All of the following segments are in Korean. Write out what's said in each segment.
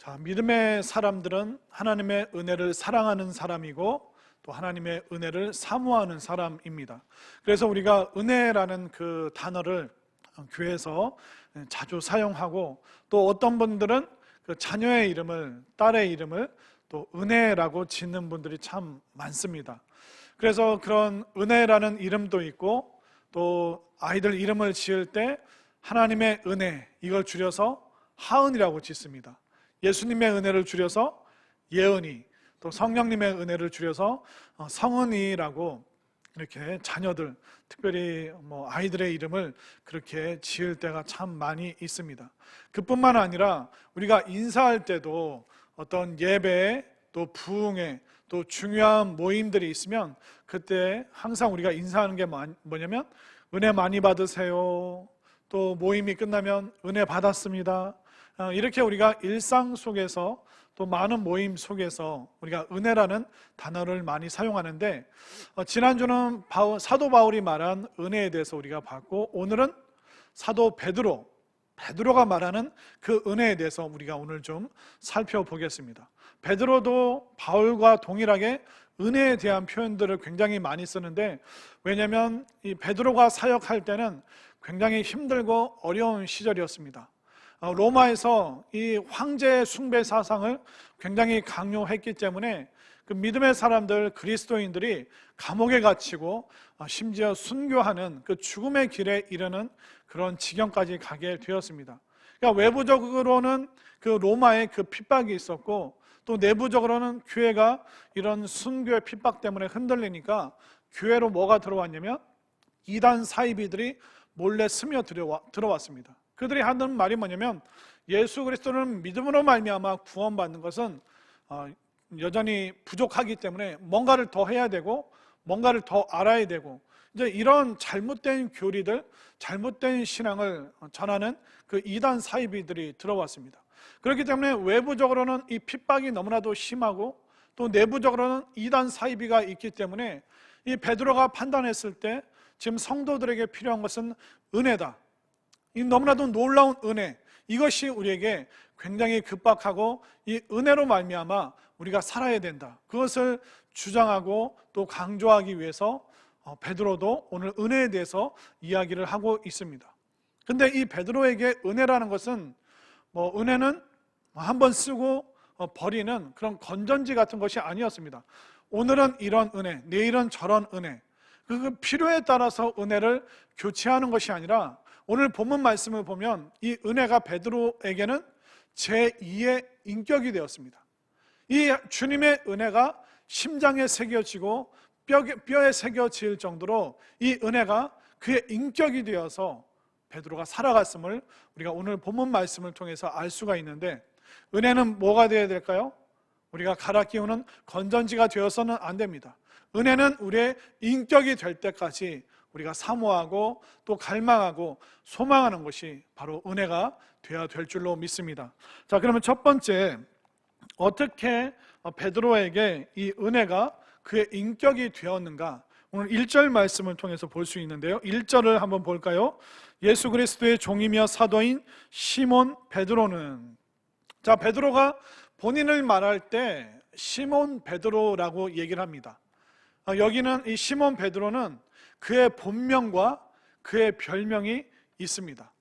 자, 믿음의 사람들은 하나님의 은혜를 사랑하는 사람이고 또 하나님의 은혜를 사모하는 사람입니다. 그래서 우리가 은혜라는 그 단어를 교회에서 자주 사용하고, 또 어떤 분들은 그 자녀의 이름을, 딸의 이름을 또 은혜라고 짓는 분들이 참 많습니다. 그래서 그런 은혜라는 이름도 있고, 또 아이들 이름을 지을 때 하나님의 은혜, 이걸 줄여서 하은이라고 짓습니다. 예수님의 은혜를 줄여서 예은이, 또 성령님의 은혜를 줄여서 성은이라고 이렇게 자녀들, 특별히 아이들의 이름을 그렇게 지을 때가 참 많이 있습니다. 그뿐만 아니라 우리가 인사할 때도 어떤 예배에, 또 부흥회, 또 중요한 모임들이 있으면 그때 항상 우리가 인사하는 게 뭐냐면 은혜 많이 받으세요, 또 모임이 끝나면 은혜 받았습니다. 이렇게 우리가 일상 속에서, 또 많은 모임 속에서 우리가 은혜라는 단어를 많이 사용하는데, 지난주는 사도 바울이 말한 은혜에 대해서 우리가 봤고, 오늘은 사도 베드로가 말하는 그 은혜에 대해서 우리가 오늘 좀 살펴보겠습니다. 베드로도 바울과 동일하게 은혜에 대한 표현들을 굉장히 많이 쓰는데, 왜냐하면 이 베드로가 사역할 때는 굉장히 힘들고 어려운 시절이었습니다. 로마에서 이 황제 숭배 사상을 굉장히 강요했기 때문에 그 믿음의 사람들, 그리스도인들이 감옥에 갇히고 심지어 순교하는 그 죽음의 길에 이르는 그런 지경까지 가게 되었습니다. 그러니까 외부적으로는 그 로마의 그 핍박이 있었고, 또 내부적으로는 교회가 이런 순교의 핍박 때문에 흔들리니까 교회로 뭐가 들어왔냐면 이단 사이비들이 몰래 스며 들어왔습니다. 그들이 하는 말이 뭐냐면, 예수 그리스도를 믿음으로 말미암아 구원받는 것은 여전히 부족하기 때문에 뭔가를 더 해야 되고, 뭔가를 더 알아야 되고, 이제 이런 잘못된 교리들, 잘못된 신앙을 전하는 그 이단 사이비들이 들어왔습니다. 그렇기 때문에 외부적으로는 이 핍박이 너무나도 심하고, 또 내부적으로는 이단 사이비가 있기 때문에 이 베드로가 판단했을 때 지금 성도들에게 필요한 것은 은혜다, 이 너무나도 놀라운 은혜, 이것이 우리에게 굉장히 급박하고 이 은혜로 말미암아 우리가 살아야 된다, 그것을 주장하고 또 강조하기 위해서 베드로도 오늘 은혜에 대해서 이야기를 하고 있습니다. 근데 이 베드로에게 은혜라는 것은 은혜는 한번 쓰고 버리는 그런 건전지 같은 것이 아니었습니다. 오늘은 이런 은혜, 내일은 저런 은혜, 그 필요에 따라서 은혜를 교체하는 것이 아니라, 오늘 본문 말씀을 보면 이 은혜가 베드로에게는 제2의 인격이 되었습니다. 이 주님의 은혜가 심장에 새겨지고 뼈에 새겨질 정도로 이 은혜가 그의 인격이 되어서 베드로가 살아갔음을 우리가 오늘 본문 말씀을 통해서 알 수가 있는데, 은혜는 뭐가 되어야 될까요? 우리가 갈아 끼우는 건전지가 되어서는 안 됩니다. 은혜는 우리의 인격이 될 때까지 우리가 사모하고 또 갈망하고 소망하는 것이 바로 은혜가 되어야 될 줄로 믿습니다. 자, 그러면 첫 번째, 어떻게 베드로에게 이 은혜가 그의 인격이 되었는가, 오늘 1절 말씀을 통해서 볼 수 있는데요. 1절을 한번 볼까요? 예수 그리스도의 종이며 사도인 시몬 베드로는, 자, 베드로가 본인을 말할 때 시몬 베드로라고 얘기를 합니다. 여기는 이 시몬 베드로는 그의 본명과 그의 별명이 있습니다.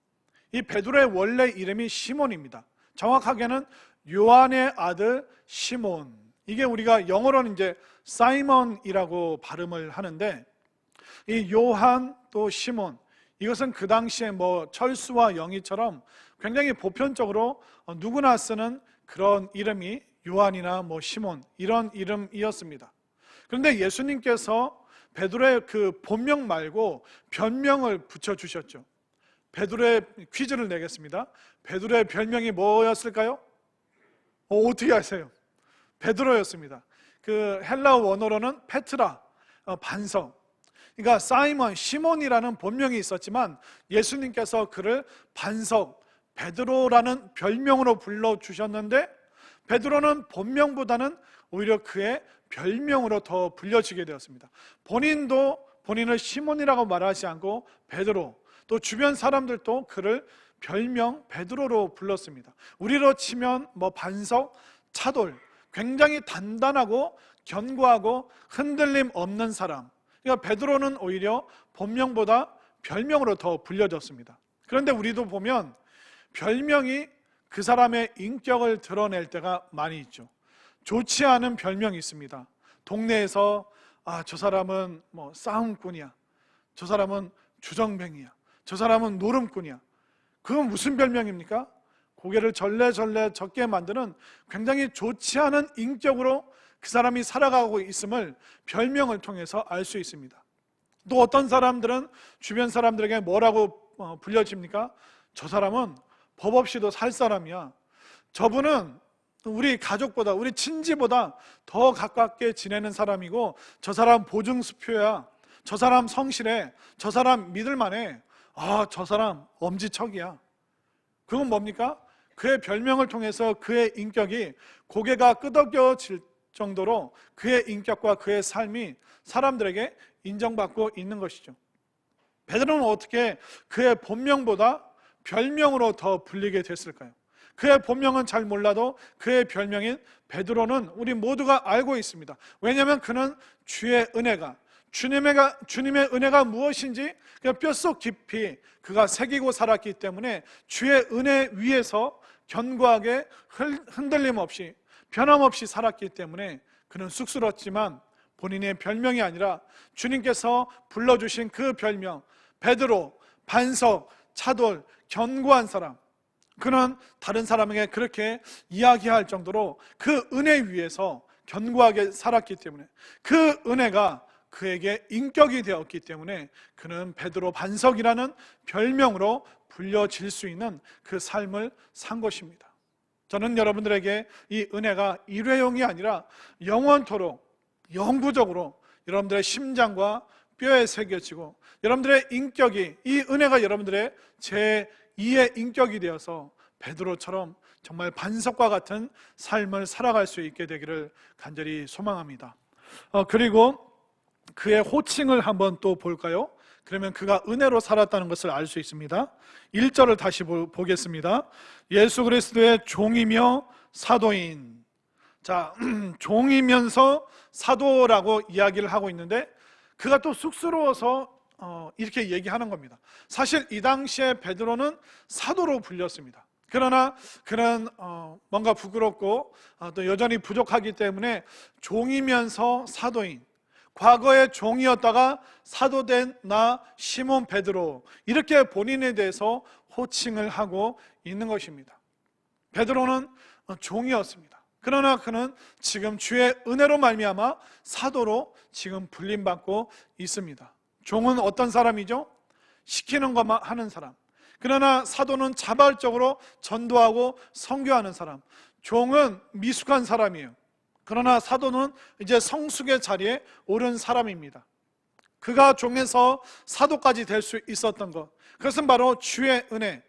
이 베드로의 원래 이름이 시몬입니다. 정확하게는 요한의 아들 시몬, 이게 우리가 영어로는 이제 사이먼이라고 발음을 하는데, 이 요한 또 시몬, 이것은 그 당시에 철수와 영희처럼 굉장히 보편적으로 누구나 쓰는 그런 이름이 요한이나 시몬, 이런 이름이었습니다. 그런데 예수님께서 베드로의 그 본명 말고 별명을 붙여주셨죠. 베드로의 퀴즈를 내겠습니다. 베드로의 별명이 뭐였을까요? 어떻게 아세요? 베드로였습니다. 그 헬라어 원어로는 페트라, 반석. 그러니까 사이먼, 시몬이라는 본명이 있었지만 예수님께서 그를 반석, 베드로라는 별명으로 불러주셨는데, 베드로는 본명보다는 오히려 그의 별명으로 더 불려지게 되었습니다. 본인도 본인을 시몬이라고 말하지 않고 베드로, 또 주변 사람들도 그를 별명 베드로로 불렀습니다. 우리로 치면 반석, 차돌, 굉장히 단단하고 견고하고 흔들림 없는 사람. 그러니까 베드로는 오히려 본명보다 별명으로 더 불려졌습니다. 그런데 우리도 보면 별명이 그 사람의 인격을 드러낼 때가 많이 있죠. 좋지 않은 별명이 있습니다. 동네에서 저 사람은 싸움꾼이야, 저 사람은 주정뱅이야, 저 사람은 노름꾼이야. 그건 무슨 별명입니까? 고개를 절레절레 젓게 만드는 굉장히 좋지 않은 인격으로 그 사람이 살아가고 있음을 별명을 통해서 알 수 있습니다. 또 어떤 사람들은 주변 사람들에게 뭐라고 불려집니까? 저 사람은 법 없이도 살 사람이야. 저분은 우리 가족보다, 우리 친지보다 더 가깝게 지내는 사람이고, 저 사람 보증수표야, 저 사람 성실해, 저 사람 믿을만해, 저 사람 엄지척이야. 그건 뭡니까? 그의 별명을 통해서 그의 인격이 고개가 끄덕여질 정도로 그의 인격과 그의 삶이 사람들에게 인정받고 있는 것이죠. 베드로는 어떻게 그의 본명보다 별명으로 더 불리게 됐을까요? 그의 본명은 잘 몰라도 그의 별명인 베드로는 우리 모두가 알고 있습니다. 왜냐하면 그는 주의 은혜가, 주님의 은혜가 무엇인지 그냥 뼛속 깊이 그가 새기고 살았기 때문에 주의 은혜 위에서 견고하게 흔들림 없이 변함없이 살았기 때문에 그는 쑥스럽지만 본인의 별명이 아니라 주님께서 불러주신 그 별명, 베드로, 반석, 차돌, 견고한 사람, 그는 다른 사람에게 그렇게 이야기할 정도로 그 은혜 위에서 견고하게 살았기 때문에, 그 은혜가 그에게 인격이 되었기 때문에 그는 베드로 반석이라는 별명으로 불려질 수 있는 그 삶을 산 것입니다. 저는 여러분들에게 이 은혜가 일회용이 아니라 영원토록 영구적으로 여러분들의 심장과 뼈에 새겨지고, 여러분들의 인격이, 이 은혜가 여러분들의 제2의 인격이 되어서 베드로처럼 정말 반석과 같은 삶을 살아갈 수 있게 되기를 간절히 소망합니다. 그리고 그의 호칭을 한번 또 볼까요? 그러면 그가 은혜로 살았다는 것을 알 수 있습니다. 1절을 다시 보겠습니다. 예수 그리스도의 종이며 사도인. 자, 종이면서 사도라고 이야기를 하고 있는데, 그가 또 쑥스러워서 이렇게 얘기하는 겁니다. 사실 이 당시에 베드로는 사도로 불렸습니다. 그러나 그는 뭔가 부끄럽고 또 여전히 부족하기 때문에 종이면서 사도인, 과거에 종이었다가 사도된 나 시몬 베드로, 이렇게 본인에 대해서 호칭을 하고 있는 것입니다. 베드로는 종이었습니다. 그러나 그는 지금 주의 은혜로 말미암아 사도로 지금 불림받고 있습니다. 종은 어떤 사람이죠? 시키는 것만 하는 사람. 그러나 사도는 자발적으로 전도하고 선교하는 사람. 종은 미숙한 사람이에요. 그러나 사도는 이제 성숙의 자리에 오른 사람입니다. 그가 종에서 사도까지 될 수 있었던 것, 그것은 바로 주의 은혜,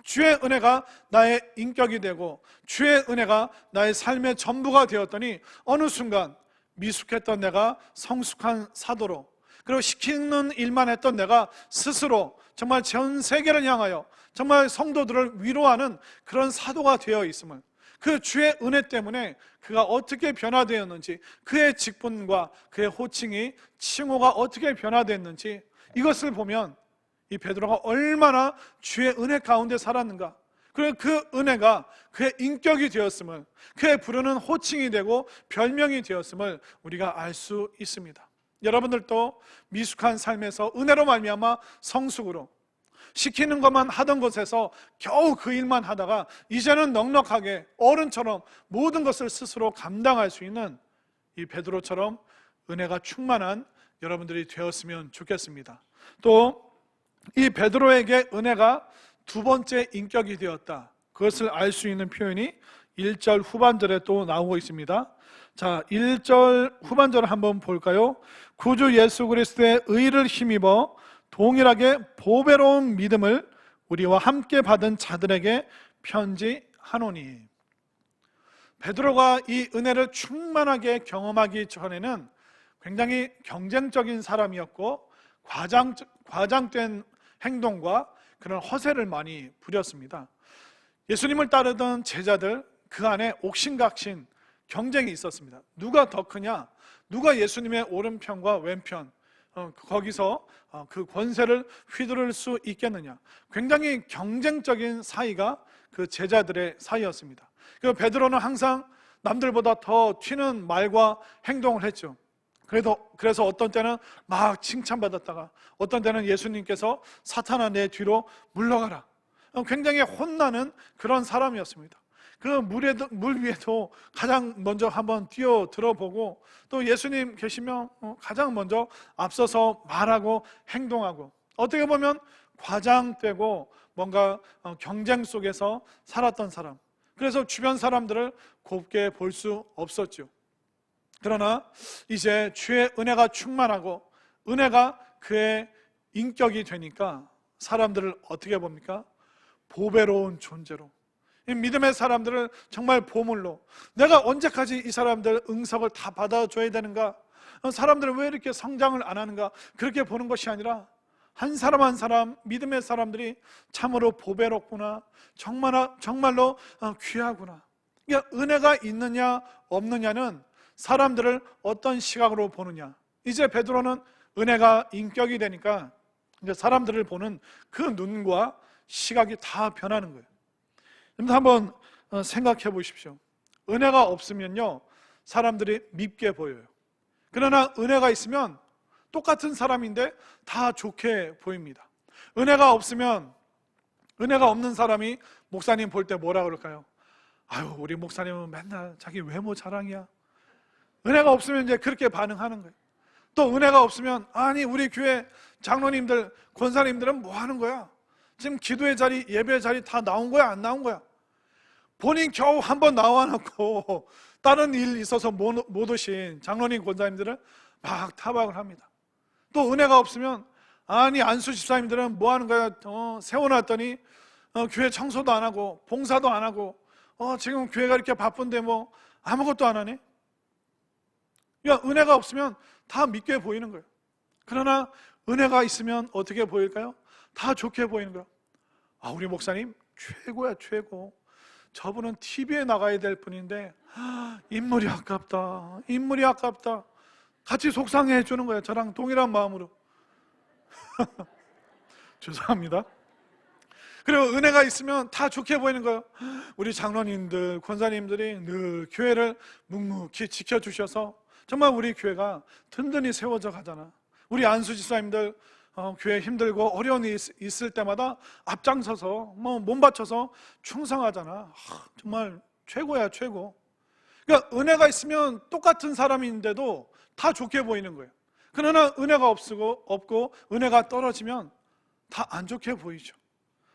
주의 은혜가 나의 인격이 되고 주의 은혜가 나의 삶의 전부가 되었더니 어느 순간 미숙했던 내가 성숙한 사도로, 그리고 시키는 일만 했던 내가 스스로 정말 전 세계를 향하여 정말 성도들을 위로하는 그런 사도가 되어 있음을, 그 주의 은혜 때문에 그가 어떻게 변화되었는지, 그의 직분과 그의 호칭이, 칭호가 어떻게 변화됐는지, 이것을 보면 이 베드로가 얼마나 주의 은혜 가운데 살았는가, 그리고 그 은혜가 그의 인격이 되었음을, 그의 부르는 호칭이 되고 별명이 되었음을 우리가 알 수 있습니다. 여러분들도 미숙한 삶에서 은혜로 말미암아 성숙으로, 시키는 것만 하던 곳에서 겨우 그 일만 하다가 이제는 넉넉하게 어른처럼 모든 것을 스스로 감당할 수 있는 이 베드로처럼 은혜가 충만한 여러분들이 되었으면 좋겠습니다. 또 이 베드로에게 은혜가 두 번째 인격이 되었다, 그것을 알 수 있는 표현이 1절 후반절에 또 나오고 있습니다. 자, 1절 후반절을 한번 볼까요? 구주 예수 그리스도의 의를 힘입어 동일하게 보배로운 믿음을 우리와 함께 받은 자들에게 편지하노니. 베드로가 이 은혜를 충만하게 경험하기 전에는 굉장히 경쟁적인 사람이었고 과장된 행동과 그런 허세를 많이 부렸습니다. 예수님을 따르던 제자들 그 안에 옥신각신 경쟁이 있었습니다. 누가 더 크냐, 누가 예수님의 오른편과 왼편 거기서 그 권세를 휘두를 수 있겠느냐, 굉장히 경쟁적인 사이가 그 제자들의 사이였습니다. 그 베드로는 항상 남들보다 더 튀는 말과 행동을 했죠. 그래서 어떤 때는 막 칭찬받았다가 어떤 때는 예수님께서 사탄아 내 뒤로 물러가라, 굉장히 혼나는 그런 사람이었습니다. 그 물 위에도 가장 먼저 한번 뛰어 들어보고, 또 예수님 계시면 가장 먼저 앞서서 말하고 행동하고, 어떻게 보면 과장되고 뭔가 경쟁 속에서 살았던 사람, 그래서 주변 사람들을 곱게 볼 수 없었죠. 그러나 이제 주의 은혜가 충만하고 은혜가 그의 인격이 되니까 사람들을 어떻게 봅니까? 보배로운 존재로, 이 믿음의 사람들을 정말 보물로, 내가 언제까지 이 사람들 응석을 다 받아줘야 되는가, 사람들은 왜 이렇게 성장을 안 하는가, 그렇게 보는 것이 아니라 한 사람 한 사람 믿음의 사람들이 참으로 보배롭구나, 정말로 귀하구나. 그러니까 은혜가 있느냐 없느냐는 사람들을 어떤 시각으로 보느냐. 이제 베드로는 은혜가 인격이 되니까 이제 사람들을 보는 그 눈과 시각이 다 변하는 거예요. 한번 생각해 보십시오. 은혜가 없으면요, 사람들이 밉게 보여요. 그러나 은혜가 있으면 똑같은 사람인데 다 좋게 보입니다. 은혜가 없는 사람이 목사님 볼 때 뭐라 그럴까요? 아유, 우리 목사님은 맨날 자기 외모 자랑이야. 은혜가 없으면 이제 그렇게 반응하는 거예요. 또 은혜가 없으면, 아니 우리 교회 장로님들, 권사님들은 뭐 하는 거야? 지금 기도의 자리, 예배의 자리 다 나온 거야, 안 나온 거야? 본인 겨우 한번 나와놓고 다른 일 있어서 못 오신 장로님, 권사님들은 막 타박을 합니다. 또 은혜가 없으면, 아니 안수 집사님들은 뭐 하는 거야? 세워놨더니 교회 청소도 안 하고 봉사도 안 하고 지금 교회가 이렇게 바쁜데 뭐 아무것도 안 하네? 그러니까 은혜가 없으면 다 믿게 보이는 거예요. 그러나 은혜가 있으면 어떻게 보일까요? 다 좋게 보이는 거예요. 아, 우리 목사님 최고야, 최고. 저분은 TV에 나가야 될 분인데 인물이 아깝다, 인물이 아깝다. 같이 속상해 주는 거예요. 저랑 동일한 마음으로. 죄송합니다. 그리고 은혜가 있으면 다 좋게 보이는 거예요. 우리 장로님들, 권사님들이 늘 교회를 묵묵히 지켜주셔서 정말 우리 교회가 든든히 세워져 가잖아. 우리 안수 집사님들 교회 힘들고 어려운 일이 있을 때마다 앞장서서 몸 바쳐서 충성하잖아. 정말 최고야, 최고. 그러니까 은혜가 있으면 똑같은 사람인데도 다 좋게 보이는 거예요. 그러나 은혜가 없고 은혜가 떨어지면 다 안 좋게 보이죠.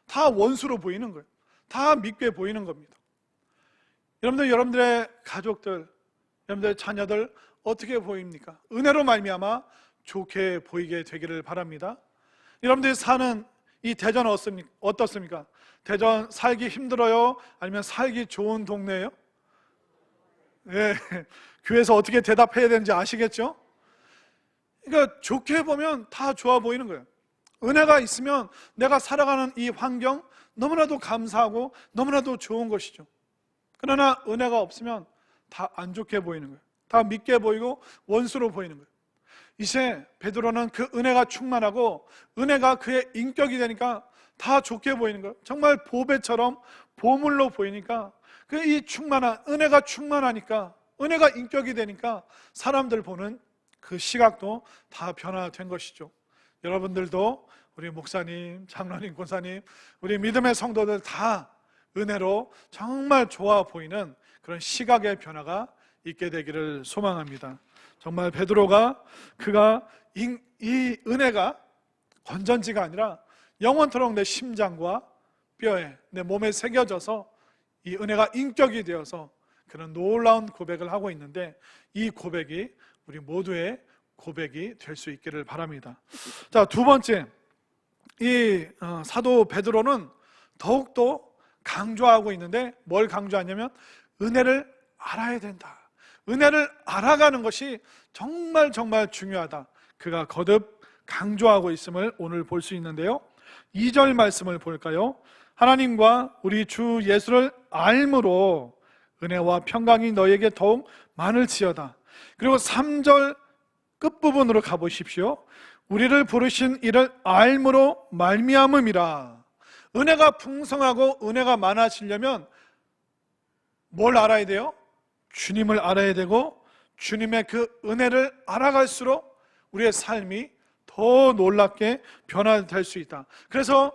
다 원수로 보이는 거예요. 다 밉게 보이는 겁니다. 여러분들의 가족들, 여러분들의 자녀들 어떻게 보입니까? 은혜로 말미암아 좋게 보이게 되기를 바랍니다. 여러분들이 사는 이 대전 어떻습니까? 대전 살기 힘들어요? 아니면 살기 좋은 동네예요? 네, 교회에서 어떻게 대답해야 되는지 아시겠죠? 그러니까 좋게 보면 다 좋아 보이는 거예요. 은혜가 있으면 내가 살아가는 이 환경 너무나도 감사하고 너무나도 좋은 것이죠. 그러나 은혜가 없으면 다 안 좋게 보이는 거예요. 다 밉게 보이고 원수로 보이는 거예요. 이제 베드로는 그 은혜가 충만하고 은혜가 그의 인격이 되니까 다 좋게 보이는 거예요. 정말 보배처럼 보물로 보이니까 그 이 충만한 은혜가 충만하니까, 은혜가 인격이 되니까 사람들 보는 그 시각도 다 변화된 것이죠. 여러분들도 우리 목사님, 장로님, 권사님, 우리 믿음의 성도들 다 은혜로 정말 좋아 보이는 그런 시각의 변화가 있게 되기를 소망합니다. 정말 베드로가 이 은혜가 건전지가 아니라 영원토록 내 심장과 뼈에, 내 몸에 새겨져서 이 은혜가 인격이 되어서 그런 놀라운 고백을 하고 있는데, 이 고백이 우리 모두의 고백이 될 수 있기를 바랍니다. 자, 두 번째, 이 사도 베드로는 더욱더 강조하고 있는데, 뭘 강조하냐면 은혜를 알아야 된다. 은혜를 알아가는 것이 정말 중요하다. 그가 거듭 강조하고 있음을 오늘 볼 수 있는데요. 2절 말씀을 볼까요? 하나님과 우리 주 예수를 알므로 은혜와 평강이 너에게 더욱 많을지어다. 그리고 3절 끝부분으로 가보십시오. 우리를 부르신 이를 알므로 말미암음이라. 은혜가 풍성하고 은혜가 많아지려면 뭘 알아야 돼요? 주님을 알아야 되고, 주님의 그 은혜를 알아갈수록 우리의 삶이 더 놀랍게 변화될 수 있다. 그래서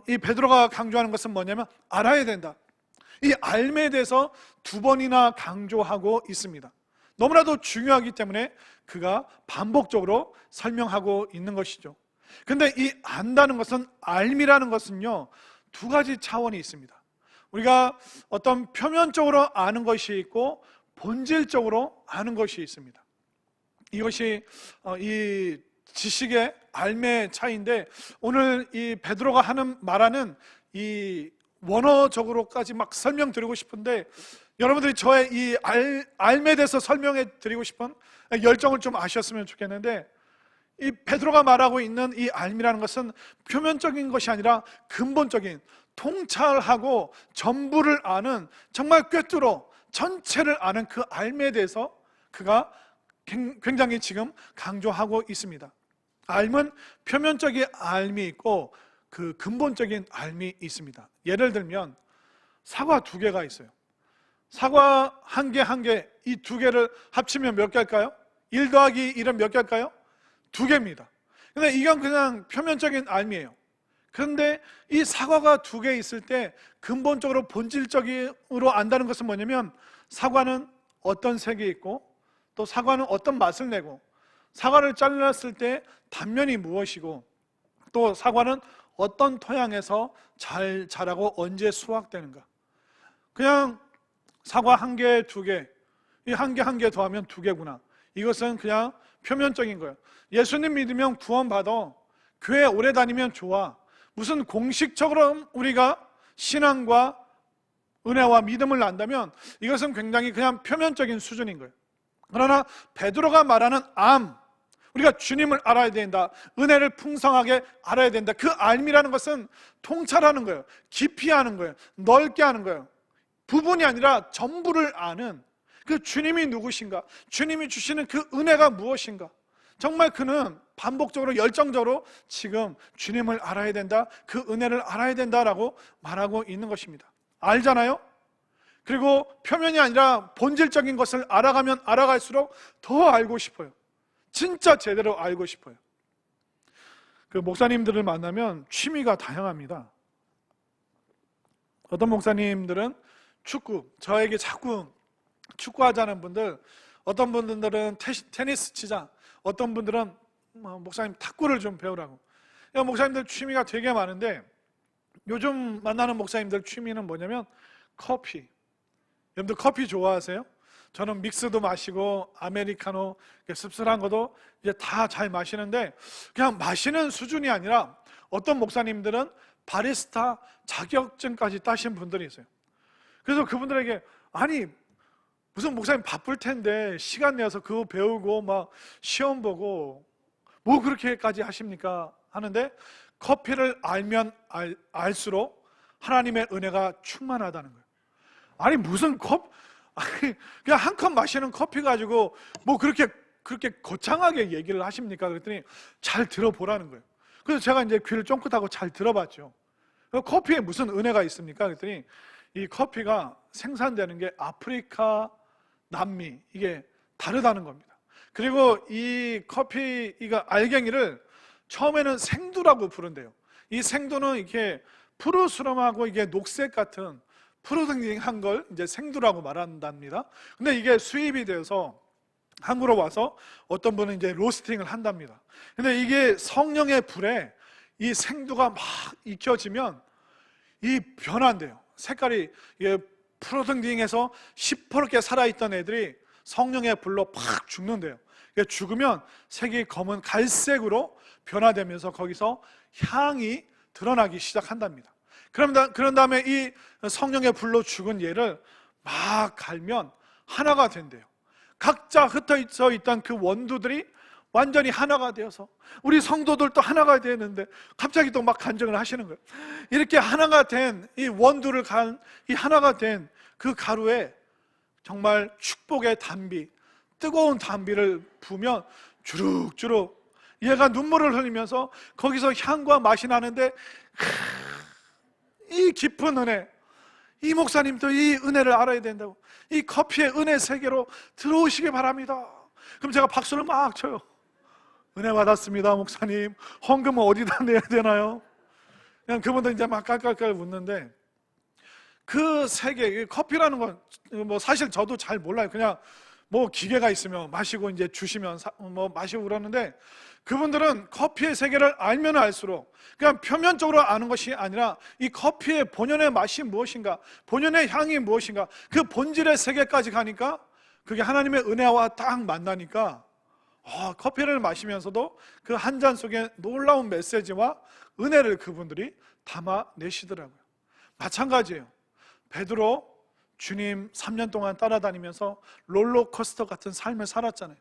이 베드로가 강조하는 것은 뭐냐면 알아야 된다. 이 알매에 대해서 2번이나 강조하고 있습니다. 너무나도 중요하기 때문에 그가 반복적으로 설명하고 있는 것이죠. 근데 이 안다는 것은, 알미라는 것은요, 2가지 차원이 있습니다. 우리가 어떤 표면적으로 아는 것이 있고 본질적으로 아는 것이 있습니다. 이것이 이 지식의 알매의 차이인데, 오늘 이 베드로가 말하는 이 원어적으로까지 막 설명드리고 싶은데, 여러분들이 저의 이 알매에 대해서 설명해 드리고 싶은 열정을 좀 아셨으면 좋겠는데, 이 베드로가 말하고 있는 이 알미라는 것은 표면적인 것이 아니라 근본적인, 통찰하고 전부를 아는, 정말 꿰뚫어 전체를 아는 그 알매에 대해서 그가 굉장히 지금 강조하고 있습니다. 알은 표면적인 알미 있고 그 근본적인 알미 있습니다. 예를 들면 사과 2개가 있어요. 사과 한 개, 이 2개를 합치면 몇 개일까요? 1 더하기 1은 몇 개일까요? 2개입니다. 근데 이건 그냥 표면적인 알미예요. 그런데 이 사과가 2개 있을 때 근본적으로 본질적으로 안다는 것은 뭐냐면, 사과는 어떤 색이 있고, 또 사과는 어떤 맛을 내고, 사과를 잘랐을 때 단면이 무엇이고, 또 사과는 어떤 토양에서 잘 자라고 언제 수확되는가. 그냥 사과 1개, 2개, 이 1개 더하면 2개구나. 이것은 그냥 표면적인 거예요. 예수님 믿으면 구원받아, 교회 오래 다니면 좋아, 무슨 공식적으로 우리가 신앙과 은혜와 믿음을 안다면 이것은 굉장히 그냥 표면적인 수준인 거예요. 그러나 베드로가 말하는 우리가 주님을 알아야 된다, 은혜를 풍성하게 알아야 된다, 그 알미라는 것은 통찰하는 거예요. 깊이 아는 거예요. 넓게 아는 거예요. 부분이 아니라 전부를 아는, 그 주님이 누구신가, 주님이 주시는 그 은혜가 무엇인가. 정말 그는 반복적으로 열정적으로 지금 주님을 알아야 된다, 그 은혜를 알아야 된다라고 말하고 있는 것입니다. 알잖아요? 그리고 표면이 아니라 본질적인 것을 알아가면 알아갈수록 더 알고 싶어요. 진짜 제대로 알고 싶어요. 그 목사님들을 만나면 취미가 다양합니다. 어떤 목사님들은 축구, 저에게 자꾸 축구하자는 분들, 어떤 분들은 테니스 치자, 어떤 분들은 목사님 탁구를 좀 배우라고. 목사님들 취미가 되게 많은데, 요즘 만나는 목사님들 취미는 뭐냐면 커피. 여러분들 커피 좋아하세요? 저는 믹스도 마시고 아메리카노 씁쓸한 것도 이제 다 잘 마시는데, 그냥 마시는 수준이 아니라 어떤 목사님들은 바리스타 자격증까지 따신 분들이 있어요. 그래서 그분들에게, 아니 무슨 목사님 바쁠 텐데 시간 내서 그거 배우고 막 시험 보고 뭐 그렇게까지 하십니까? 하는데, 커피를 알면 알수록 하나님의 은혜가 충만하다는 거예요. 아니 무슨 아니 그냥 한 컵 마시는 커피 가지고 뭐 그렇게 거창하게 얘기를 하십니까? 그랬더니 잘 들어보라는 거예요. 그래서 제가 이제 귀를 쫑긋하고 잘 들어봤죠. 커피에 무슨 은혜가 있습니까? 그랬더니 이 커피가 생산되는 게 아프리카, 남미, 이게 다르다는 겁니다. 그리고 이 커피, 이거 알갱이를 처음에는 생두라고 부른대요. 이 생두는 이렇게 푸르스름하고 이게 녹색 같은 푸르딩한 걸 이제 생두라고 말한답니다. 근데 이게 수입이 되어서 한국으로 와서 어떤 분은 이제 로스팅을 한답니다. 근데 이게 성령의 불에 이 생두가 막 익혀지면 이 변한대요. 색깔이 푸르딩해서 시퍼렇게 살아있던 애들이 성령의 불로 팍 죽는데요. 죽으면 색이 검은 갈색으로 변화되면서 거기서 향이 드러나기 시작한답니다. 그런 다음에 이 성령의 불로 죽은 얘를 막 갈면 하나가 된대요. 각자 흩어져 있던 그 원두들이 완전히 하나가 되어서 우리 성도들도 하나가 되었는데 갑자기 또 막 간증을 하시는 거예요. 이렇게 하나가 된 이 원두를 간 이 하나가 된 그 가루에 정말 축복의 단비, 뜨거운 단비를 부으면 주룩주룩 얘가 눈물을 흘리면서 거기서 향과 맛이 나는데, 이 깊은 은혜, 이 목사님도 이 은혜를 알아야 된다고, 이 커피의 은혜 세계로 들어오시기 바랍니다. 그럼 제가 박수를 막 쳐요. 은혜 받았습니다 목사님, 헌금은 어디다 내야 되나요? 그냥 그분도 이제 막 깔깔깔 웃는데, 그 세계, 커피라는 건 뭐 사실 저도 잘 몰라요. 그냥 뭐 기계가 있으면 마시고 이제 주시면 뭐 마시고 그러는데, 그분들은 커피의 세계를 알면 알수록 그냥 표면적으로 아는 것이 아니라 이 커피의 본연의 맛이 무엇인가, 본연의 향이 무엇인가, 그 본질의 세계까지 가니까 그게 하나님의 은혜와 딱 만나니까 커피를 마시면서도 그 한 잔 속에 놀라운 메시지와 은혜를 그분들이 담아내시더라고요. 마찬가지예요. 베드로, 주님 3년 동안 따라다니면서 롤러코스터 같은 삶을 살았잖아요.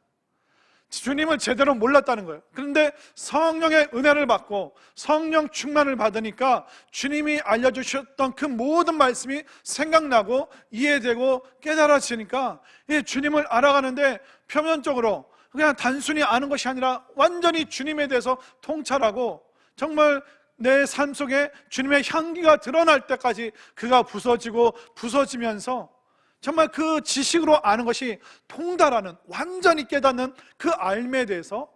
주님을 제대로 몰랐다는 거예요. 그런데 성령의 은혜를 받고 성령 충만을 받으니까 주님이 알려주셨던 그 모든 말씀이 생각나고 이해되고 깨달아지니까 이 주님을 알아가는데 표면적으로 그냥 단순히 아는 것이 아니라 완전히 주님에 대해서 통찰하고, 정말 내 삶 속에 주님의 향기가 드러날 때까지 그가 부서지고 부서지면서 정말 그 지식으로 아는 것이 통달하는, 완전히 깨닫는 그 알매에 대해서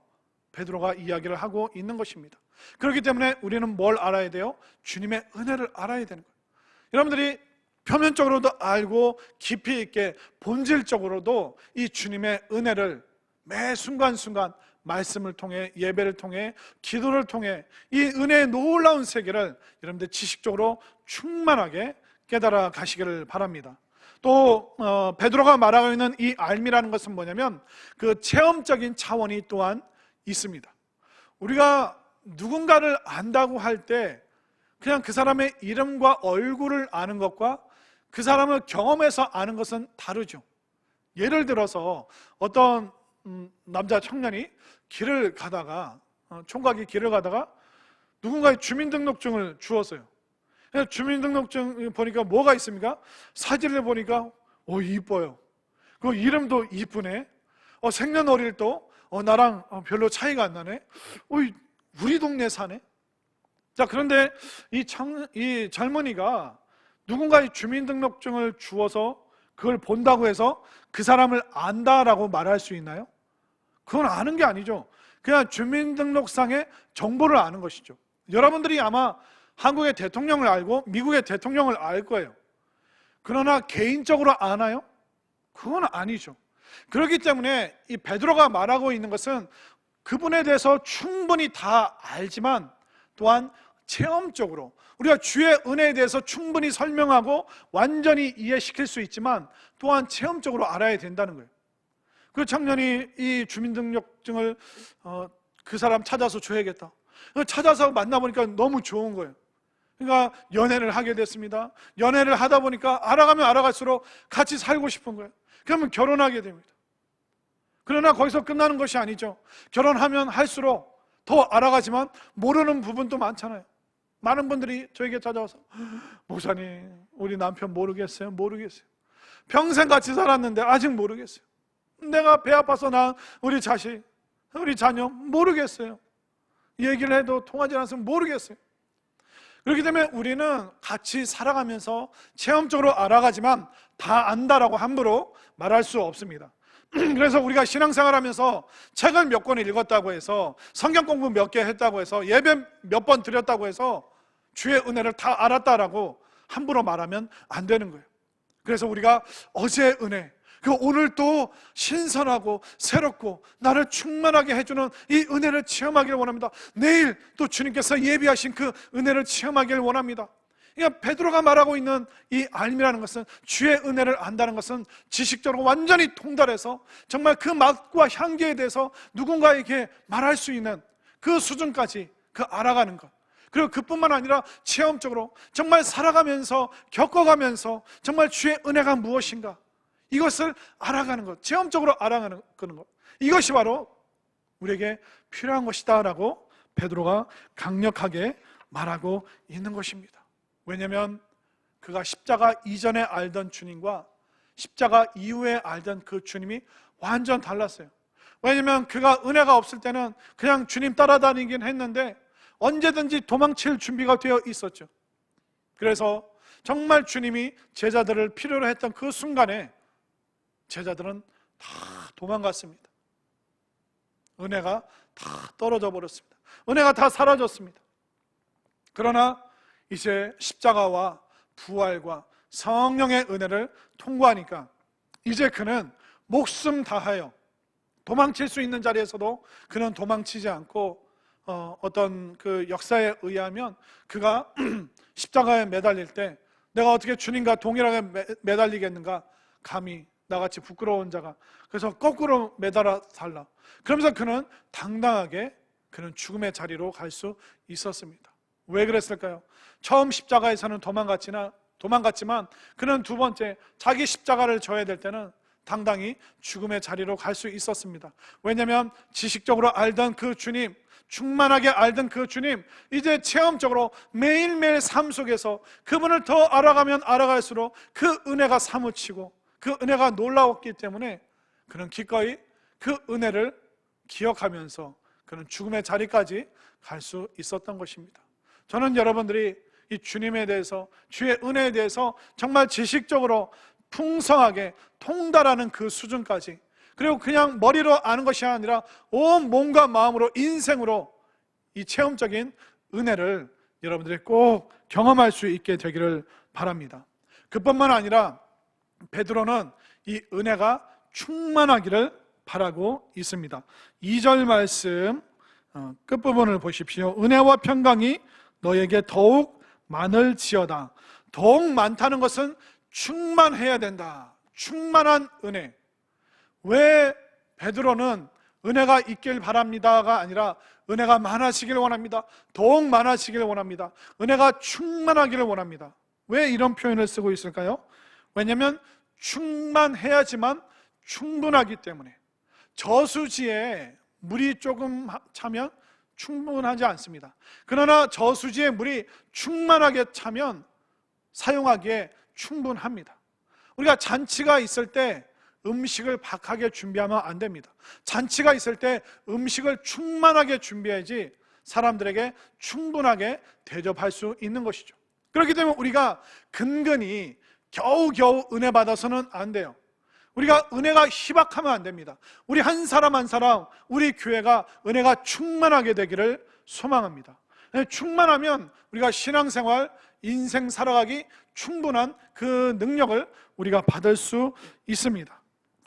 베드로가 이야기를 하고 있는 것입니다. 그렇기 때문에 우리는 뭘 알아야 돼요? 주님의 은혜를 알아야 되는 거예요. 여러분들이 표면적으로도 알고 깊이 있게 본질적으로도 이 주님의 은혜를 매 순간순간 말씀을 통해, 예배를 통해, 기도를 통해 이 은혜의 놀라운 세계를 여러분들 지식적으로 충만하게 깨달아 가시기를 바랍니다. 또 베드로가 말하고 있는 이 알미라는 것은 뭐냐면 그 체험적인 차원이 또한 있습니다. 우리가 누군가를 안다고 할 때 그냥 그 사람의 이름과 얼굴을 아는 것과 그 사람을 경험해서 아는 것은 다르죠. 예를 들어서 어떤 남자 청년이 길을 가다가, 총각이 길을 가다가 누군가의 주민등록증을 주었어요. 주민등록증 보니까 뭐가 있습니까? 사진을 보니까 이뻐요. 그 이름도 이쁘네. 생년월일도 나랑 별로 차이가 안 나네. 우리 동네 사네. 자, 그런데 이 젊은이가 누군가의 주민등록증을 주어서 그걸 본다고 해서 그 사람을 안다라고 말할 수 있나요? 그건 아는 게 아니죠. 그냥 주민등록상의 정보를 아는 것이죠. 여러분들이 아마 한국의 대통령을 알고 미국의 대통령을 알 거예요. 그러나 개인적으로 아나요? 그건 아니죠. 그렇기 때문에 이 베드로가 말하고 있는 것은 그분에 대해서 충분히 다 알지만 또한 체험적으로 우리가 주의 은혜에 대해서 충분히 설명하고 완전히 이해시킬 수 있지만 또한 체험적으로 알아야 된다는 거예요. 그 청년이 이 주민등록증을 그 사람 찾아서 줘야겠다. 찾아서 만나보니까 너무 좋은 거예요. 그러니까 연애를 하게 됐습니다. 연애를 하다 보니까 알아가면 알아갈수록 같이 살고 싶은 거예요. 그러면 결혼하게 됩니다. 그러나 거기서 끝나는 것이 아니죠. 결혼하면 할수록 더 알아가지만 모르는 부분도 많잖아요. 많은 분들이 저에게 찾아와서 목사님, 우리 남편 모르겠어요. 평생 같이 살았는데 아직 모르겠어요. 내가 배 아파서 낳은 우리 자식, 우리 자녀 모르겠어요. 얘기를 해도 통하지 않았으면 모르겠어요. 그렇기 때문에 우리는 같이 살아가면서 체험적으로 알아가지만 다 안다라고 함부로 말할 수 없습니다. 그래서 우리가 신앙생활하면서 책을 몇 권 읽었다고 해서, 성경 공부 몇 개 했다고 해서, 예배 몇 번 드렸다고 해서 주의 은혜를 다 알았다라고 함부로 말하면 안 되는 거예요. 그래서 우리가 어제의 은혜, 그 오늘 또 신선하고 새롭고 나를 충만하게 해주는 이 은혜를 체험하기를 원합니다. 내일 또 주님께서 예비하신 그 은혜를 체험하기를 원합니다. 그러니까 베드로가 말하고 있는 이 알미라는 것은, 주의 은혜를 안다는 것은 지식적으로 완전히 통달해서 정말 그 맛과 향기에 대해서 누군가에게 말할 수 있는 그 수준까지 그 알아가는 것. 그리고 그뿐만 아니라 체험적으로 정말 살아가면서 겪어가면서 정말 주의 은혜가 무엇인가, 이것을 알아가는 것, 체험적으로 알아가는 것, 이것이 바로 우리에게 필요한 것이다 라고 베드로가 강력하게 말하고 있는 것입니다. 왜냐하면 그가 십자가 이전에 알던 주님과 십자가 이후에 알던 그 주님이 완전 달랐어요. 왜냐하면 그가 은혜가 없을 때는 그냥 주님 따라다니긴 했는데 언제든지 도망칠 준비가 되어 있었죠. 그래서 정말 주님이 제자들을 필요로 했던 그 순간에 제자들은 다 도망갔습니다. 은혜가 다 떨어져 버렸습니다. 은혜가 다 사라졌습니다. 그러나 이제 십자가와 부활과 성령의 은혜를 통과하니까 이제 그는 목숨 다하여 도망칠 수 있는 자리에서도 그는 도망치지 않고 어떤 그 역사에 의하면 그가 십자가에 매달릴 때 내가 어떻게 주님과 동일하게 매달리겠는가, 감히 나같이 부끄러운 자가. 그래서 거꾸로 매달아 달라. 그러면서 그는 당당하게 그는 죽음의 자리로 갈 수 있었습니다. 왜 그랬을까요? 처음 십자가에서는 도망갔지만 그는 두 번째 자기 십자가를 져야 될 때는 당당히 죽음의 자리로 갈 수 있었습니다. 왜냐하면 지식적으로 알던 그 주님, 충만하게 알던 그 주님, 이제 체험적으로 매일매일 삶 속에서 그분을 더 알아가면 알아갈수록 그 은혜가 사무치고 그 은혜가 놀라웠기 때문에 그는 기꺼이 그 은혜를 기억하면서 그는 죽음의 자리까지 갈 수 있었던 것입니다. 저는 여러분들이 이 주님에 대해서, 주의 은혜에 대해서 정말 지식적으로 풍성하게 통달하는 그 수준까지, 그리고 그냥 머리로 아는 것이 아니라 온 몸과 마음으로, 인생으로 이 체험적인 은혜를 여러분들이 꼭 경험할 수 있게 되기를 바랍니다. 그뿐만 아니라 베드로는 이 은혜가 충만하기를 바라고 있습니다. 2절 말씀 끝부분을 보십시오. 은혜와 평강이 너에게 더욱 많을지어다. 더욱 많다는 것은 충만해야 된다. 충만한 은혜. 왜 베드로는 은혜가 있길 바랍니다가 아니라 은혜가 많아지길 원합니다. 더욱 많아지길 원합니다. 은혜가 충만하기를 원합니다. 왜 이런 표현을 쓰고 있을까요? 왜냐하면 충만해야지만 충분하기 때문에. 저수지에 물이 조금 차면 충분하지 않습니다. 그러나 저수지에 물이 충만하게 차면 사용하기에 충분합니다. 우리가 잔치가 있을 때 음식을 박하게 준비하면 안 됩니다. 잔치가 있을 때 음식을 충만하게 준비해야지 사람들에게 충분하게 대접할 수 있는 것이죠. 그렇기 때문에 우리가 근근히 겨우겨우 은혜 받아서는 안 돼요. 우리가 은혜가 희박하면 안 됩니다. 우리 한 사람 한 사람, 우리 교회가 은혜가 충만하게 되기를 소망합니다. 충만하면 우리가 신앙생활, 인생 살아가기 충분한 그 능력을 우리가 받을 수 있습니다.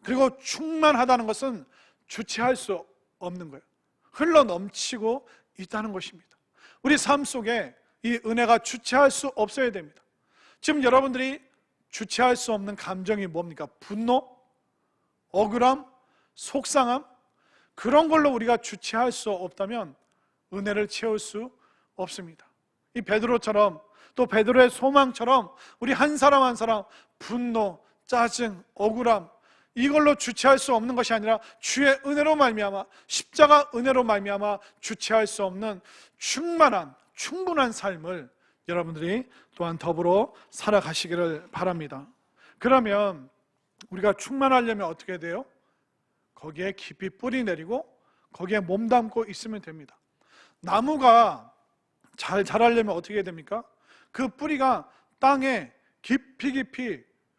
그리고 충만하다는 것은 주체할 수 없는 거예요. 흘러 넘치고 있다는 것입니다. 우리 삶 속에 이 은혜가 주체할 수 없어야 됩니다. 지금 여러분들이 주체할 수 없는 감정이 뭡니까? 분노? 억울함? 속상함? 그런 걸로 우리가 주체할 수 없다면 은혜를 채울 수 없습니다. 이 베드로처럼, 또 베드로의 소망처럼 우리 한 사람 한 사람 분노, 짜증, 억울함, 이걸로 주체할 수 없는 것이 아니라 주의 은혜로 말미암아, 십자가 은혜로 말미암아 주체할 수 없는 충만한, 충분한 삶을 여러분들이 또한 더불어 살아가시기를 바랍니다. 그러면 우리가 충만하려면 어떻게 돼요? 거기에 깊이 뿌리 내리고 거기에 몸담고 있으면 됩니다. 나무가 잘 자라려면 어떻게 해야 됩니까? 그 뿌리가 땅에 깊이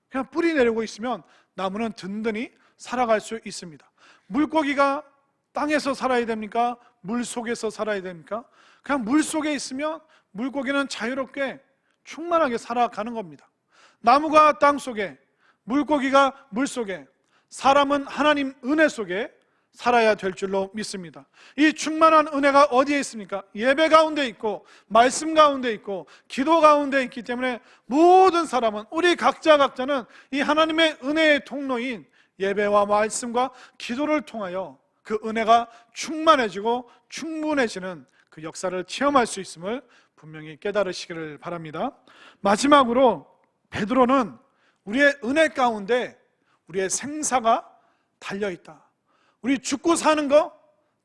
그냥 뿌리 내리고 있으면 나무는 든든히 살아갈 수 있습니다. 물고기가 땅에서 살아야 됩니까? 물 속에서 살아야 됩니까? 그냥 물 속에 있으면 물고기는 자유롭게 충만하게 살아가는 겁니다. 나무가 땅 속에, 물고기가 물 속에, 사람은 하나님 은혜 속에 살아야 될 줄로 믿습니다. 이 충만한 은혜가 어디에 있습니까? 예배 가운데 있고, 말씀 가운데 있고, 기도 가운데 있기 때문에 모든 사람은, 우리 각자는 이 하나님의 은혜의 통로인 예배와 말씀과 기도를 통하여 그 은혜가 충만해지고 충분해지는 그 역사를 체험할 수 있음을 분명히 깨달으시기를 바랍니다. 마지막으로 베드로는 우리의 은혜 가운데 우리의 생사가 달려있다. 우리 죽고 사는 거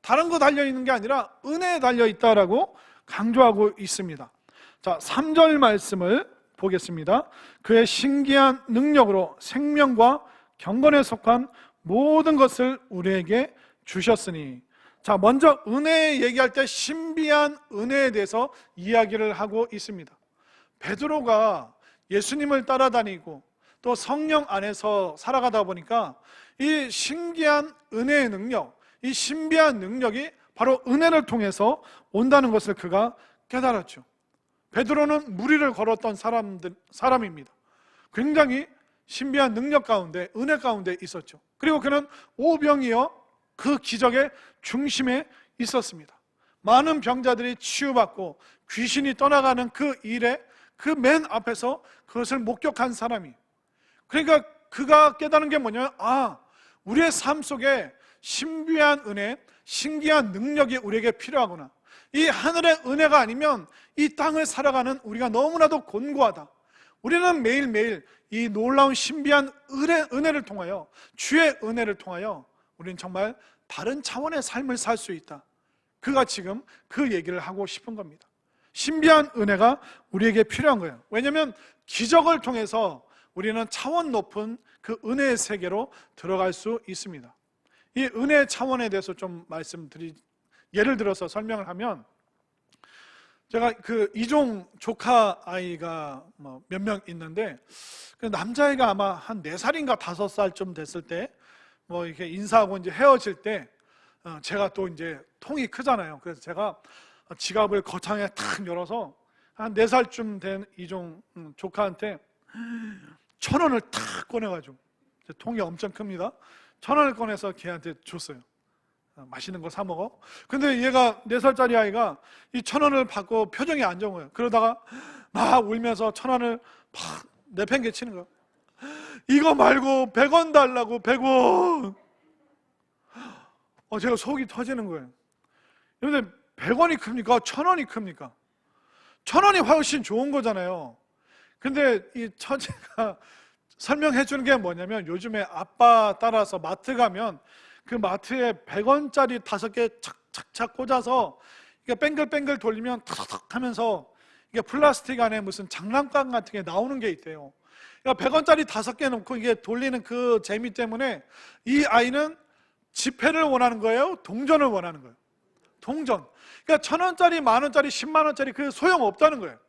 다른 거 달려있는 게 아니라 은혜에 달려있다라고 강조하고 있습니다. 자, 3절 말씀을 보겠습니다. 그의 신기한 능력으로 생명과 경건에 속한 모든 것을 우리에게 주셨으니. 자, 먼저 은혜 얘기할 때 신비한 은혜에 대해서 이야기를 하고 있습니다. 베드로가 예수님을 따라다니고 또 성령 안에서 살아가다 보니까 이 신기한 은혜의 능력, 이 신비한 능력이 바로 은혜를 통해서 온다는 것을 그가 깨달았죠. 베드로는 무리를 걸었던 사람입니다. 굉장히 신비한 능력 가운데, 은혜 가운데 있었죠. 그리고 그는 오병이어 그 기적의 중심에 있었습니다. 많은 병자들이 치유받고 귀신이 떠나가는 그 일에 그 맨 앞에서 그것을 목격한 사람이. 그러니까 그가 깨달은 게 뭐냐면, 우리의 삶 속에 신비한 은혜, 신기한 능력이 우리에게 필요하구나. 이 하늘의 은혜가 아니면 이 땅을 살아가는 우리가 너무나도 곤고하다. 우리는 매일매일 이 놀라운 신비한 은혜를 통하여, 주의 은혜를 통하여 우리는 정말 다른 차원의 삶을 살 수 있다. 그가 지금 그 얘기를 하고 싶은 겁니다. 신비한 은혜가 우리에게 필요한 거예요. 왜냐하면 기적을 통해서 우리는 차원 높은 그 은혜의 세계로 들어갈 수 있습니다. 이 은혜의 차원에 대해서 좀 예를 들어서 설명을 하면, 제가 그 이종 조카 아이가 몇 명 있는데, 그 남자아이가 아마 한 4살인가 5살쯤 됐을 때 이렇게 인사하고 이제 헤어질 때, 제가 또 이제 통이 크잖아요. 그래서 제가 지갑을 거창하게 탁 열어서 한 4살쯤 된 이종 조카한테 1,000원을 탁 꺼내가지고, 통이 엄청 큽니다. 1,000원을 꺼내서 걔한테 줬어요. 맛있는 거 사 먹어. 근데 얘가 4살짜리 아이가 이 1,000원을 받고 표정이 안 좋은 거예요. 그러다가 막 울면서 1,000원을 팍 내팽개치는 거예요. 이거 말고 100원 달라고, 100원. 제가 속이 터지는 거예요. 근데 100원이 큽니까? 1,000원이 큽니까? 1,000원이 훨씬 좋은 거잖아요. 근데 이 처제가 설명해 주는 게 뭐냐면, 요즘에 아빠 따라서 마트 가면 그 마트에 100원짜리 5개 착착착 꽂아서 이게 뱅글뱅글 돌리면 탁탁 하면서 이게 플라스틱 안에 무슨 장난감 같은 게 나오는 게 있대요. 그러니까 100원짜리 5개 놓고 이게 돌리는 그 재미 때문에 이 아이는 지폐를 원하는 거예요? 동전을 원하는 거예요? 동전. 그러니까 1,000원짜리, 만원짜리, 10만원짜리 그 소용없다는 거예요.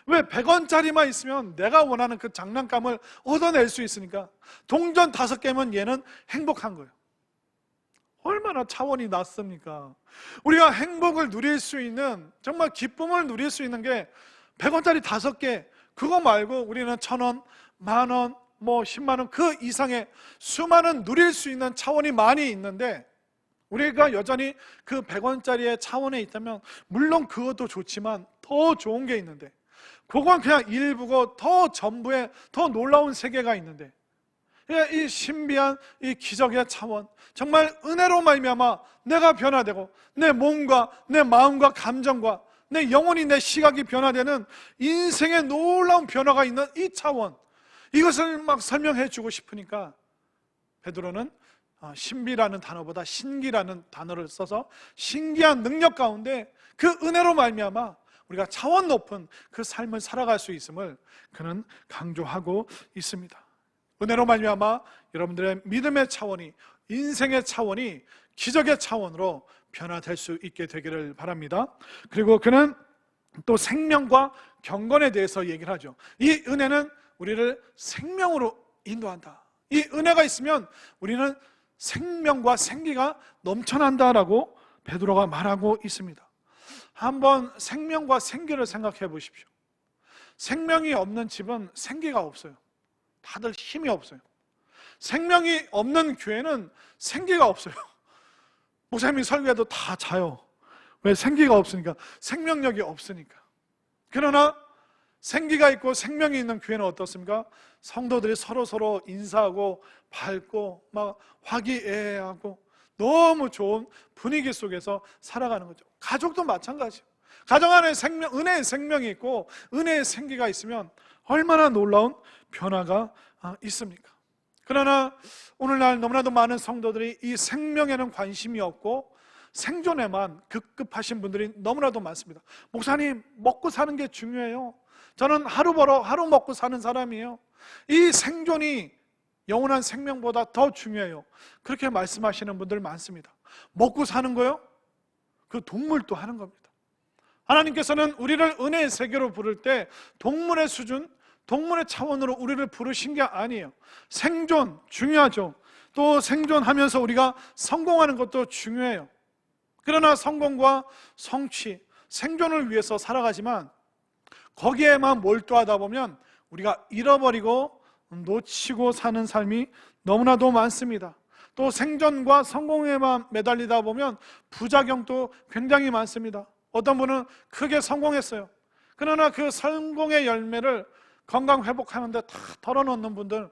왜? 100원짜리만 있으면 내가 원하는 그 장난감을 얻어낼 수 있으니까. 동전 5개면 얘는 행복한 거예요. 얼마나 차원이 낮습니까? 우리가 행복을 누릴 수 있는, 정말 기쁨을 누릴 수 있는 게 100원짜리 5개, 그거 말고 우리는 1,000원, 만원, 10만원 그 이상의 수많은 누릴 수 있는 차원이 많이 있는데, 우리가 여전히 그 100원짜리의 차원에 있다면 물론 그것도 좋지만 더 좋은 게 있는데, 그건 그냥 일부고 더 전부에 더 놀라운 세계가 있는데, 이 신비한 이 기적의 차원, 정말 은혜로 말미암아 내가 변화되고 내 몸과 내 마음과 감정과 내 영혼이, 내 시각이 변화되는 인생의 놀라운 변화가 있는 이 차원, 이것을 막 설명해 주고 싶으니까 베드로는 신비라는 단어보다 신기라는 단어를 써서 신기한 능력 가운데 그 은혜로 말미암아 우리가 차원 높은 그 삶을 살아갈 수 있음을 그는 강조하고 있습니다. 은혜로 말미암아 여러분들의 믿음의 차원이, 인생의 차원이 기적의 차원으로 변화될 수 있게 되기를 바랍니다. 그리고 그는 또 생명과 경건에 대해서 얘기를 하죠. 이 은혜는 우리를 생명으로 인도한다. 이 은혜가 있으면 우리는 생명과 생기가 넘쳐난다라고 베드로가 말하고 있습니다. 한번 생명과 생기를 생각해 보십시오. 생명이 없는 집은 생기가 없어요. 다들 힘이 없어요. 생명이 없는 교회는 생기가 없어요. 목사님이 설교해도 다 자요. 왜? 생기가 없으니까, 생명력이 없으니까. 그러나 생기가 있고 생명이 있는 교회는 어떻습니까? 성도들이 서로 인사하고 밝고 막 화기애애하고 너무 좋은 분위기 속에서 살아가는 거죠. 가족도 마찬가지예요. 가정 안에 은혜의 생명이 있고 은혜의 생기가 있으면 얼마나 놀라운 변화가 있습니까? 그러나 오늘날 너무나도 많은 성도들이 이 생명에는 관심이 없고 생존에만 급급하신 분들이 너무나도 많습니다. 목사님, 먹고 사는 게 중요해요. 저는 하루 벌어 하루 먹고 사는 사람이에요. 이 생존이 영원한 생명보다 더 중요해요. 그렇게 말씀하시는 분들 많습니다. 먹고 사는 거요? 그 동물도 하는 겁니다. 하나님께서는 우리를 은혜의 세계로 부를 때 동물의 수준, 동물의 차원으로 우리를 부르신 게 아니에요. 생존 중요하죠. 또 생존하면서 우리가 성공하는 것도 중요해요. 그러나 성공과 성취, 생존을 위해서 살아가지만 거기에만 몰두하다 보면 우리가 잃어버리고 놓치고 사는 삶이 너무나도 많습니다. 또 생존과 성공에만 매달리다 보면 부작용도 굉장히 많습니다. 어떤 분은 크게 성공했어요. 그러나 그 성공의 열매를 건강 회복하는데 다 털어놓는 분들,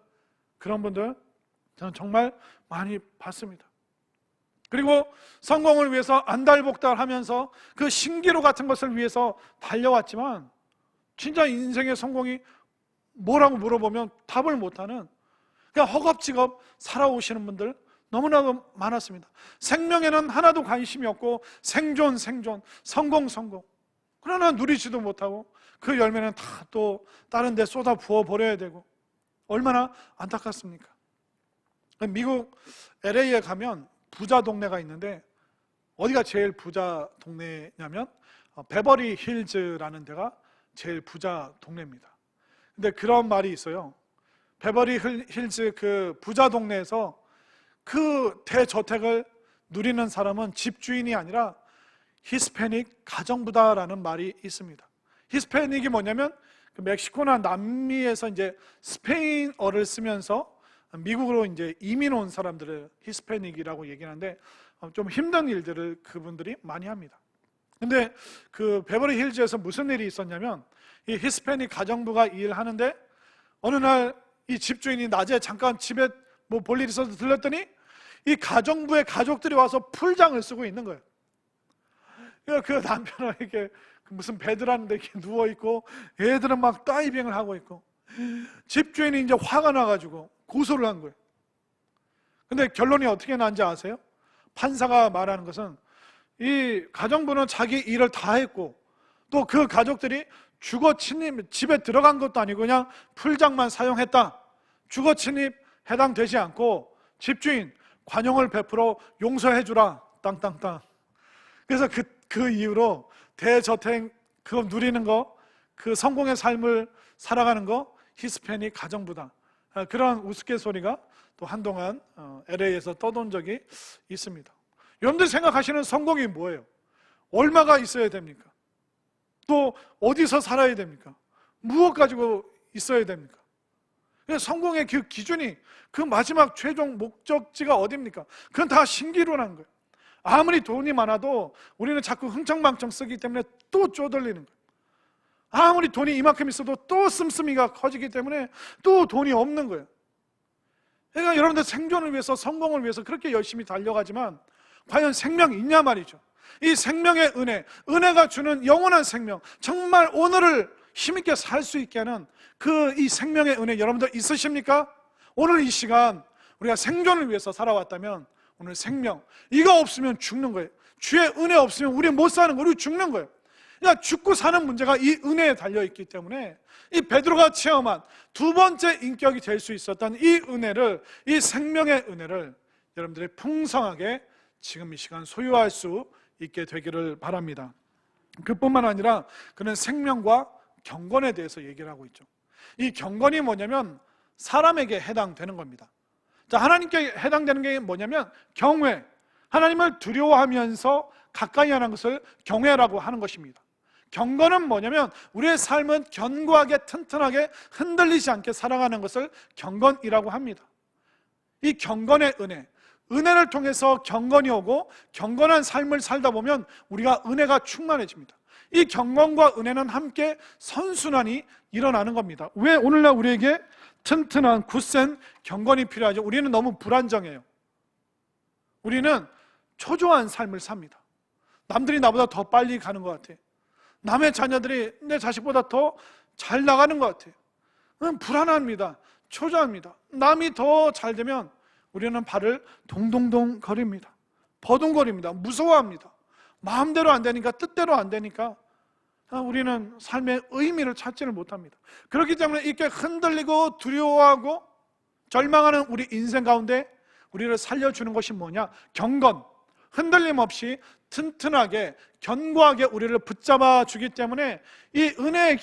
그런 분들 저는 정말 많이 봤습니다. 그리고 성공을 위해서 안달복달하면서 그 신기루 같은 것을 위해서 달려왔지만 진짜 인생의 성공이 뭐라고 물어보면 답을 못하는, 그냥 허겁지겁 살아오시는 분들 너무나도 많았습니다. 생명에는 하나도 관심이 없고 생존, 성공. 그러나 누리지도 못하고 그 열매는 다 또 다른 데 쏟아 부어 버려야 되고, 얼마나 안타깝습니까? 미국 LA에 가면 부자 동네가 있는데, 어디가 제일 부자 동네냐면 베버리 힐즈라는 데가 제일 부자 동네입니다. 근데 그런 말이 있어요. 베버리 힐즈 그 부자 동네에서 그 대저택을 누리는 사람은 집주인이 아니라 히스패닉 가정부다라는 말이 있습니다. 히스패닉이 뭐냐면 그 멕시코나 남미에서 이제 스페인어를 쓰면서 미국으로 이제 이민 온 사람들을 히스패닉이라고 얘기하는데 좀 힘든 일들을 그분들이 많이 합니다. 근데 그 베버리 힐즈에서 무슨 일이 있었냐면, 이 히스패닉 가정부가 일하는데 어느 날 이 집주인이 낮에 잠깐 집에 뭐 볼 일 있어서 들렀더니 이 가정부의 가족들이 와서 풀장을 쓰고 있는 거예요. 그 남편은 이렇게 무슨 베드라는데 이렇게 누워있고 애들은 막 다이빙을 하고 있고, 집주인이 이제 화가 나가지고 고소를 한 거예요. 근데 결론이 어떻게 난지 아세요? 판사가 말하는 것은 이 가정부는 자기 일을 다 했고 또 그 가족들이 주거 침입, 집에 들어간 것도 아니고 그냥 풀장만 사용했다. 주거 침입 해당되지 않고 집주인 관용을 베풀어 용서해주라. 땅땅땅. 그래서 그 이후로 대저택 그거 누리는 거, 그 성공의 삶을 살아가는 거 히스패닉 가정부다. 그런 우스갯소리가 또 한동안 LA에서 떠돈 적이 있습니다. 여러분들 생각하시는 성공이 뭐예요? 얼마가 있어야 됩니까? 또 어디서 살아야 됩니까? 무엇 가지고 있어야 됩니까? 성공의 그 기준이, 그 마지막 최종 목적지가 어디입니까? 그건 다 신기루라는 거예요. 아무리 돈이 많아도 우리는 자꾸 흥청망청 쓰기 때문에 또 쪼들리는 거예요. 아무리 돈이 이만큼 있어도 또 씀씀이가 커지기 때문에 또 돈이 없는 거예요. 그러니까 여러분들 생존을 위해서, 성공을 위해서 그렇게 열심히 달려가지만 과연 생명이 있냐 말이죠. 이 생명의 은혜가 주는 영원한 생명, 정말 오늘을 힘있게 살 수 있게 하는 그 이 생명의 은혜 여러분들 있으십니까? 오늘 이 시간 우리가 생존을 위해서 살아왔다면 오늘 생명, 이거 없으면 죽는 거예요. 주의 은혜 없으면 우리 못 사는 거예요. 우리 죽는 거예요. 그러니까 죽고 사는 문제가 이 은혜에 달려있기 때문에 이 베드로가 체험한 두 번째 인격이 될 수 있었던 이 은혜를, 이 생명의 은혜를 여러분들이 풍성하게 지금 이 시간 소유할 수 있게 되기를 바랍니다. 그뿐만 아니라 그는 생명과 경건에 대해서 얘기를 하고 있죠. 이 경건이 뭐냐면 사람에게 해당되는 겁니다. 자, 하나님께 해당되는 게 뭐냐면 경외, 하나님을 두려워하면서 가까이 하는 것을 경외라고 하는 것입니다. 경건은 뭐냐면 우리의 삶은 견고하게 튼튼하게 흔들리지 않게 살아가는 것을 경건이라고 합니다. 이 경건의 은혜를 통해서 경건이 오고 경건한 삶을 살다 보면 우리가 은혜가 충만해집니다. 이 경건과 은혜는 함께 선순환이 일어나는 겁니다. 왜 오늘날 우리에게 튼튼한 굳센 경건이 필요하죠? 우리는 너무 불안정해요. 우리는 초조한 삶을 삽니다. 남들이 나보다 더 빨리 가는 것 같아요. 남의 자녀들이 내 자식보다 더 잘 나가는 것 같아요. 불안합니다. 초조합니다. 남이 더 잘 되면 우리는 발을 동동동 거립니다. 버둥거립니다. 무서워합니다. 마음대로 안 되니까, 뜻대로 안 되니까 우리는 삶의 의미를 찾지를 못합니다. 그렇기 때문에 이렇게 흔들리고 두려워하고 절망하는 우리 인생 가운데 우리를 살려주는 것이 뭐냐? 경건, 흔들림 없이 튼튼하게 견고하게 우리를 붙잡아 주기 때문에 이 은혜의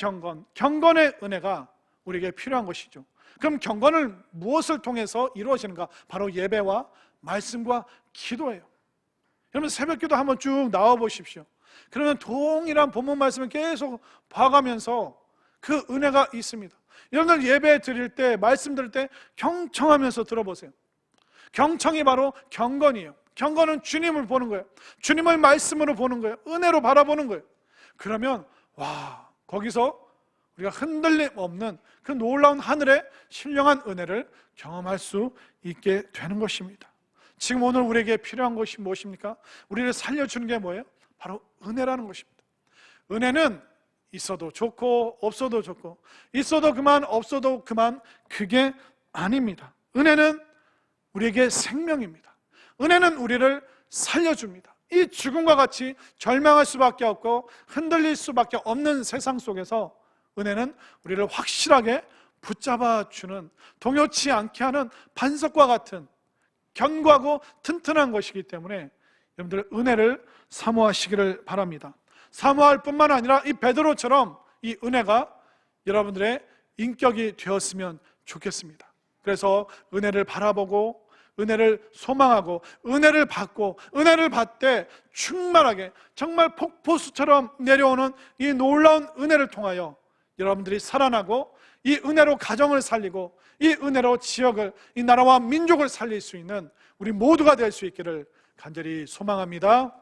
경건의 은혜가 우리에게 필요한 것이죠. 그럼 경건을 무엇을 통해서 이루어지는가? 바로 예배와 말씀과 기도예요. 여러분 새벽기도 한번 쭉 나와 보십시오. 그러면 동일한 본문 말씀을 계속 봐가면서 그 은혜가 있습니다. 여러분들 예배 드릴 때, 말씀 드릴 때 경청하면서 들어보세요. 경청이 바로 경건이에요. 경건은 주님을 보는 거예요. 주님을 말씀으로 보는 거예요. 은혜로 바라보는 거예요. 그러면 거기서 우리가 흔들림 없는 그 놀라운 하늘의 신령한 은혜를 경험할 수 있게 되는 것입니다. 지금 오늘 우리에게 필요한 것이 무엇입니까? 우리를 살려주는 게 뭐예요? 바로 은혜라는 것입니다. 은혜는 있어도 좋고 없어도 좋고, 있어도 그만 없어도 그만, 그게 아닙니다. 은혜는 우리에게 생명입니다. 은혜는 우리를 살려줍니다. 이 죽음과 같이 절망할 수밖에 없고 흔들릴 수밖에 없는 세상 속에서 은혜는 우리를 확실하게 붙잡아주는, 동요치 않게 하는 반석과 같은 견고하고 튼튼한 것이기 때문에 여러분들 은혜를 사모하시기를 바랍니다. 사모할 뿐만 아니라 이 베드로처럼 이 은혜가 여러분들의 인격이 되었으면 좋겠습니다. 그래서 은혜를 바라보고 은혜를 소망하고 은혜를 받고 은혜를 받되 충만하게 정말 폭포수처럼 내려오는 이 놀라운 은혜를 통하여 여러분들이 살아나고 이 은혜로 가정을 살리고 이 은혜로 지역을, 이 나라와 민족을 살릴 수 있는 우리 모두가 될 수 있기를 간절히 소망합니다.